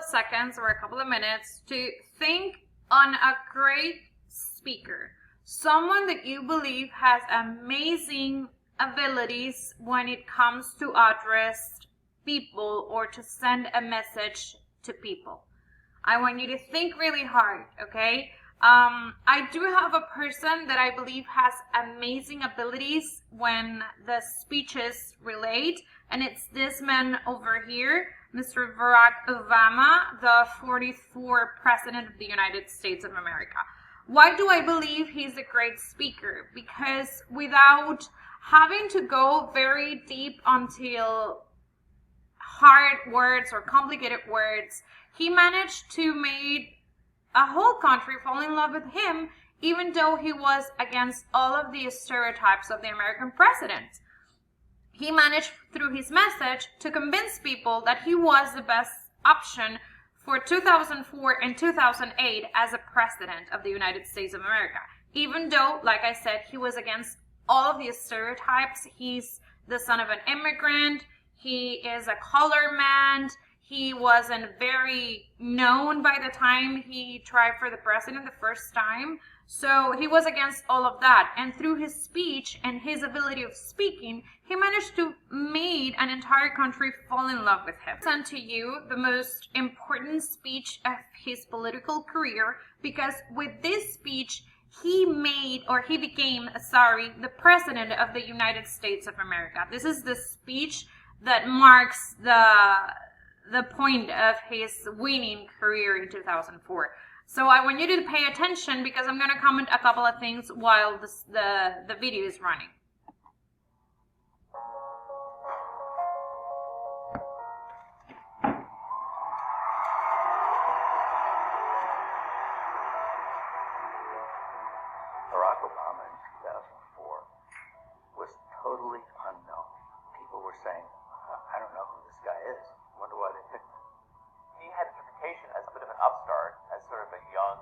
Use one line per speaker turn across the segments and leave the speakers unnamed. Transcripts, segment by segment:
of seconds or a couple of minutes to think on a great speaker, someone that you believe has amazing abilities when it comes to address people or to send a message to people. I want you to think really hard, okay? I do have a person that I believe has amazing abilities when the speeches relate, and it's this man over here, Mr. Barack Obama, the 44th President of the United States of America. Why do I believe he's a great speaker? Because without having to go very deep until hard words or complicated words, he managed to make a whole country fall in love with him, even though he was against all of the stereotypes of the American president. He managed, through his message, to convince people that he was the best option for 2004 and 2008 as a president of the United States of America. Even though, like I said, he was against all of these stereotypes. He's the son of an immigrant. He is a colored man. He wasn't very known by the time he tried for the president the first time. So he was against all of that. And through his speech and his ability of speaking, he managed to make an entire country fall in love with him. I send to you the most important speech of his political career, because with this speech, he became the president of the United States of America. This is the speech that marks the point of his winning career in 2004. So I want you to pay attention, because I'm going to comment a couple of things while the video is running.
Barack Obama in 2004 was totally unknown. People were saying, I don't know who this guy is. Wonder why they picked him.
He had a reputation as a bit of an upstart, as sort of a young,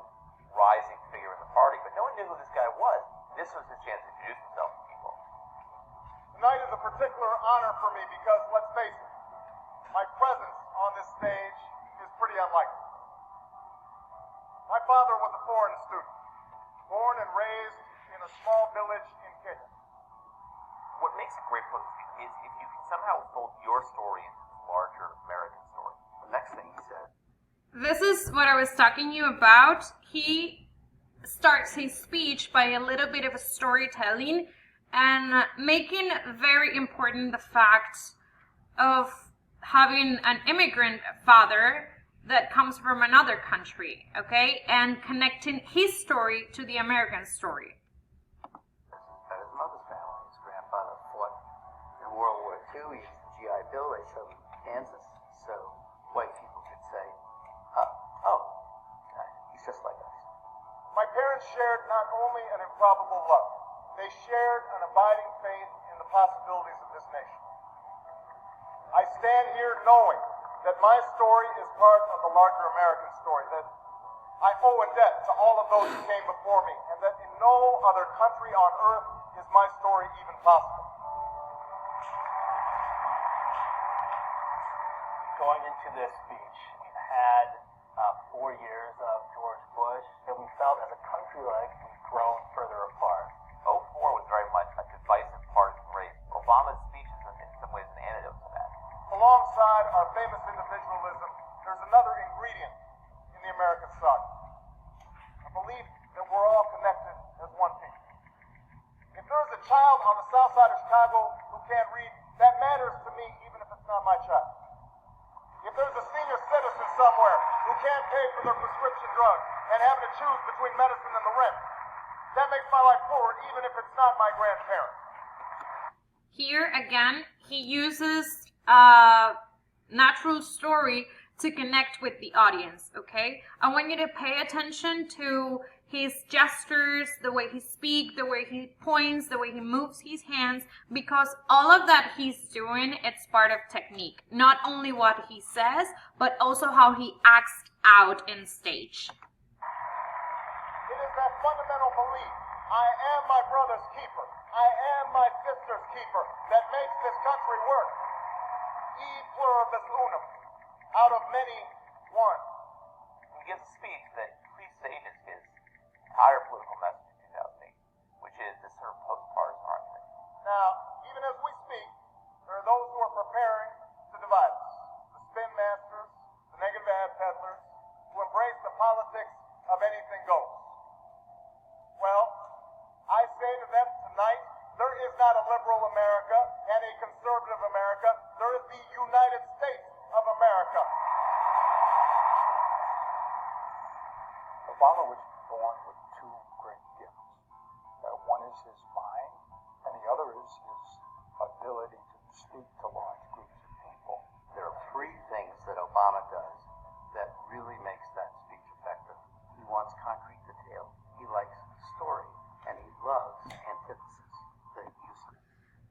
rising figure in the party, but no one knew who this guy was. This was his chance to introduce himself to people.
Tonight is a particular honor for me because, let's face it, my presence on this stage is pretty unlikely. My father was a foreign student, born and raised in a small village in Kenya.
What makes it great for is if you can somehow fold your story into this larger American story.
The next thing he said,
This is what I was talking to you about. He starts his speech by a little bit of a storytelling and making very important the fact of having an immigrant father that comes from another country, okay? And connecting his story to the American story.
that his mother's family, his grandfather fought in World War II. He used the GI Bill. They showed him Kansas, so white people could say, he's just like us.
My parents shared not only an improbable love, they shared an abiding faith in the possibilities of this nation. I stand here knowing that my story is part of the larger American story, that I owe a debt to all of those who came before me, and that in no other country on earth is my story even possible.
Going into this speech, we had 4 years of George Bush, and we felt as a country like we've grown further apart.
04 was very much a divisive partisan race. Obama's speech is in some ways an antidote to that.
Alongside our famous individualism, there's another ingredient in the American saga. A belief that we're all connected as one people. If there's a child on the south side of Chicago who can't read, that matters to me even if it's not my child. If there's a senior citizen somewhere who can't pay for their prescription drugs and having to choose between medicine and the rent, that makes my life forward even if it's not my grandparent.
Here again, he uses a natural story to connect with the audience, okay? I want you to pay attention to his gestures, the way he speaks, the way he points, the way he moves his hands, because all of that he's doing, it's part of technique. Not only what he says, but also how he acts out in stage.
It is that fundamental belief, I am my brother's keeper, I am my sister's keeper, that makes this country work. E pluribus unum. Out of many, One,
He gives a speech that prestages his entire political message in 2008, which is this sort of post-partisan argument.
now, even as we speak, there are those who are preparing to divide us. The spin masters, the negative ad peddlers, who embrace the politics of anything goes. Well, I say to them tonight, there is not a liberal America and a conservative America. There is the United States of America.
Obama was born with two great gifts. One is his mind, and the other is his ability to speak to large groups of people.
There are three things that Obama does that really makes that speech effective. He wants concrete detail. He likes story, and he loves antithesis, the use of it.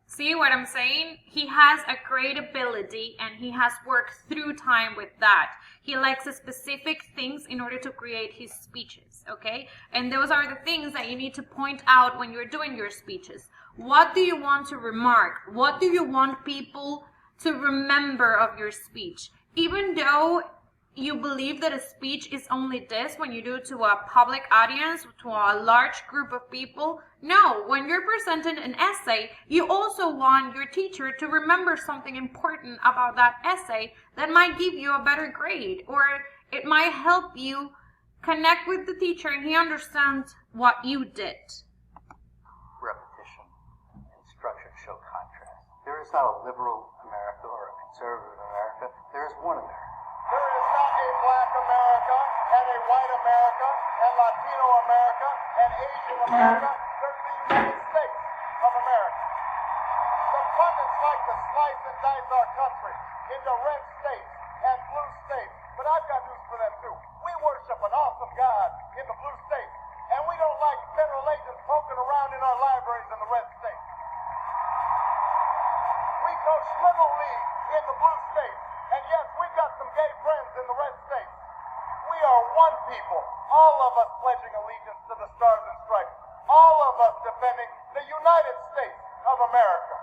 See what I'm saying? He has a great ability and he has worked through time with that. He likes specific things in order to create his speeches, okay? And those are the things that you need to point out when you're doing your speeches. What do you want to remark? What do you want people to remember of your speech? Even though you believe that a speech is only this when you do it to a public audience, to a large group of people. No, when you're presenting an essay, you also want your teacher to remember something important about that essay that might give you a better grade, or it might help you connect with the teacher and he understands what you did.
Repetition and structure show contrast. There is not a liberal America or a conservative America. There is one America.
There is not a black America and a white America and Latino America and Asian America. There's the United States of America. The pundits like to slice and dice our country into red states and blue states. But I've got news for them too. We worship an awesome God in the blue states, and we don't like federal agents poking around in our libraries in the red states. We coach Little League in the blue states, and yes, we've got some gay friends in the red states. We are one people, all of us pledging allegiance to the Stars and Stripes, all of us defending the United States of America.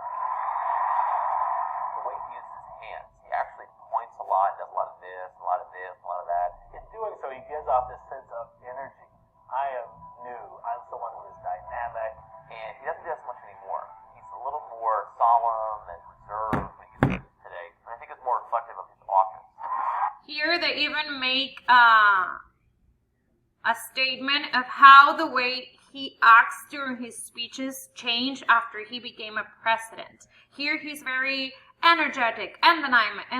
The way he uses his hands, he actually points a lot, does a lot of this, a lot of this, a lot of that.
In doing so, he gives off this sense of energy. I am new. I'm someone who is dynamic.
And he doesn't do that so much anymore. He's a little more solemn and reserved when he uses it today. And I think it's more reflective of his office.
Here they even make a statement of how the way he acts during his speeches changed after he became a president. Here he's very energetic and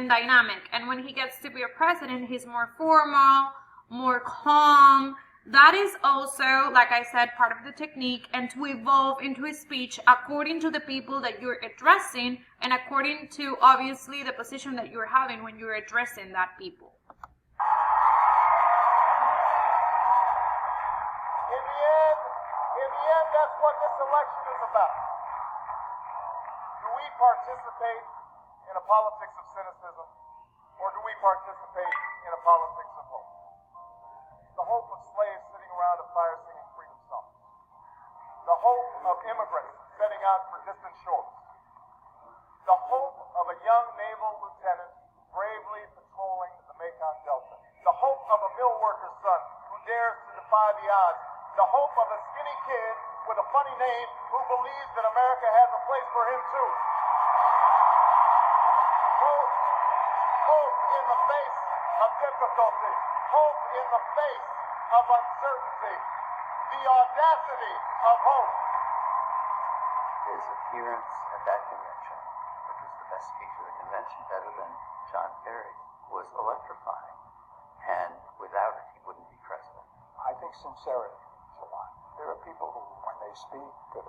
dynamic, and when he gets to be a president, he's more formal, more calm. That is also, like I said, part of the technique, and to evolve into his speech according to the people that you're addressing and according to, obviously, the position that you're having when you're addressing that people.
In the end, that's what this election is about. Do we participate in a politics of cynicism, or do we participate in a politics of hope? The hope of slaves sitting around a fire singing freedom songs. The hope of immigrants setting out for distant shores. The hope of a young naval lieutenant bravely patrolling the Mekong Delta. The hope of a mill worker's son who dares to defy the odds. The hope of a skinny kid with a funny name who believes that America has a place for him too. Hope in the face of difficulty. Hope in the face of uncertainty. The audacity of hope.
His appearance at that convention, which was the best speech of the convention, better than John Kerry, was electrifying. And without it, he wouldn't be president.
I think sincerity is a lot. There are people who, when they speak the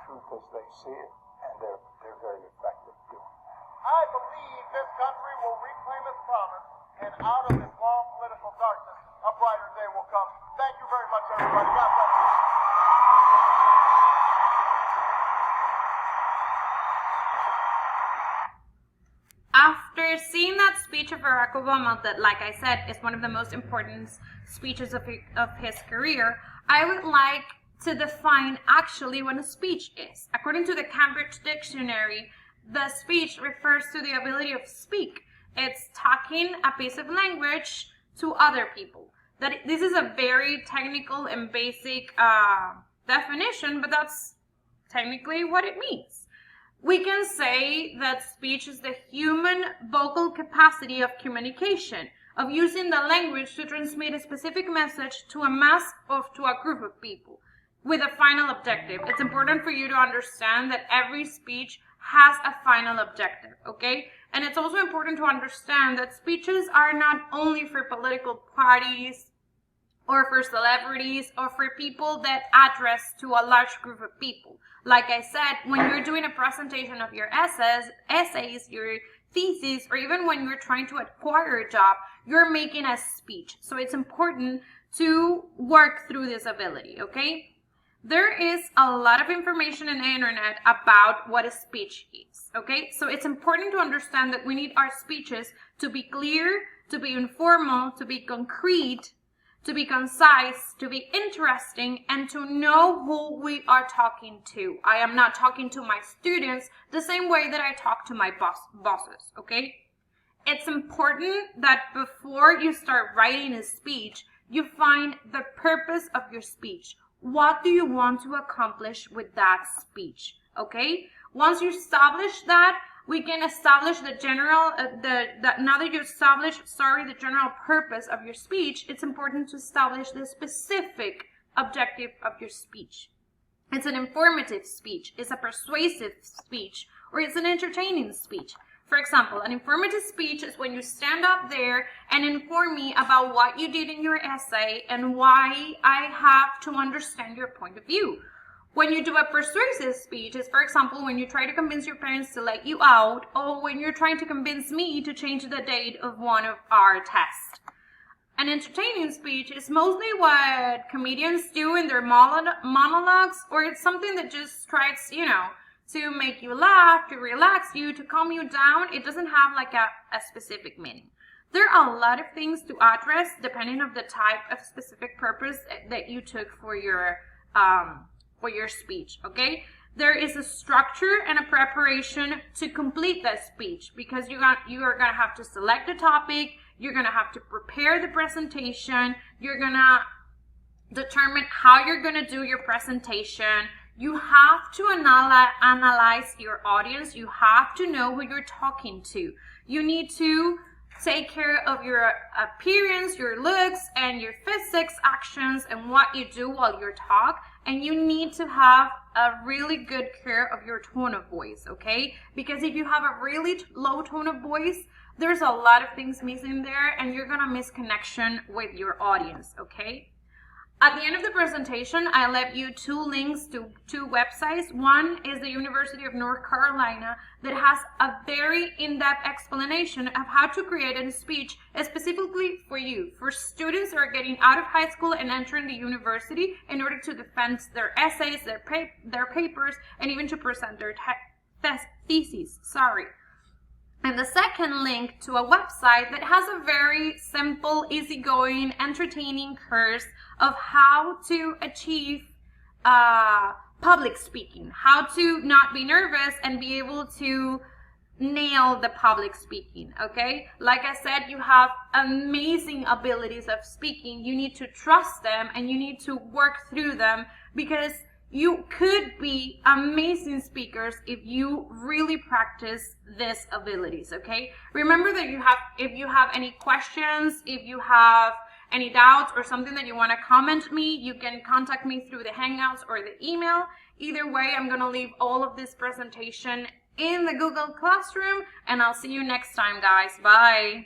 truth as they see it, and they're very effective doing that.
I believe this country will reclaim its promise, and out of this long political darkness, a brighter day will come. Thank you very much, everybody. God bless you.
After seeing that speech of Barack Obama, that, like I said, is one of the most important speeches of his career, I would like to define actually what a speech is. According to the Cambridge Dictionary, the speech refers to the ability of speak. It's talking a piece of language to other people. This is a very technical and basic definition, but that's technically what it means. We can say that speech is the human vocal capacity of communication, of using the language to transmit a specific message to a mass or to a group of people with a final objective. It's important for you to understand that every speech has a final objective, okay? And it's also important to understand that speeches are not only for political parties or for celebrities or for people that address to a large group of people. Like I said, when you're doing a presentation of your essays, your thesis, or even when you're trying to acquire a job, you're making a speech. So it's important to work through this ability, okay? There is a lot of information in the internet about what a speech is, okay? So it's important to understand that we need our speeches to be clear, to be informal, to be concrete, to be concise, to be interesting, and to know who we are talking to. I am not talking to my students the same way that I talk to my bosses, okay? It's important that before you start writing a speech, you find the purpose of your speech. What do you want to accomplish with that speech, okay? Once you establish that, we can establish the general, now that you establish, the general purpose of your speech, it's important to establish the specific objective of your speech. It's an informative speech, it's a persuasive speech, or it's an entertaining speech. For example, an informative speech is when you stand up there and inform me about what you did in your essay and why I have to understand your point of view. When you do a persuasive speech, is for example, when you try to convince your parents to let you out, or when you're trying to convince me to change the date of one of our tests. An entertaining speech is mostly what comedians do in their monologues, or it's something that just tries, to make you laugh, to relax you, to calm you down. It doesn't have like a specific meaning. There are a lot of things to address depending on the type of specific purpose that you took for your speech, okay? There is a structure and a preparation to complete that speech, because you are going to have to select the topic, you're going to have to prepare the presentation, you're going to determine how you're going to do your presentation. You have to analyze your audience. You have to know who you're talking to. You need to take care of your appearance, your looks, and your physics actions and what you do while you talk. And you need to have a really good care of your tone of voice, okay? Because if you have a really low tone of voice, there's a lot of things missing there and you're gonna miss connection with your audience, okay? At the end of the presentation, I left you 2 links to 2 websites. One is the University of North Carolina that has a very in-depth explanation of how to create a speech specifically for you, for students that are getting out of high school and entering the university in order to defend their essays, their papers, and even to present their theses. And the second link to a website that has a very simple, easygoing, entertaining course of how to achieve public speaking, how to not be nervous and be able to nail the public speaking, okay? Like I said, you have amazing abilities of speaking. You need to trust them and you need to work through them, because you could be amazing speakers if you really practice these abilities, okay? Remember that if you have any questions, if you have any doubts or something that you want to comment me, you can contact me through the Hangouts or the email. Either way, I'm going to leave all of this presentation in the Google Classroom, and I'll see you next time, guys. Bye.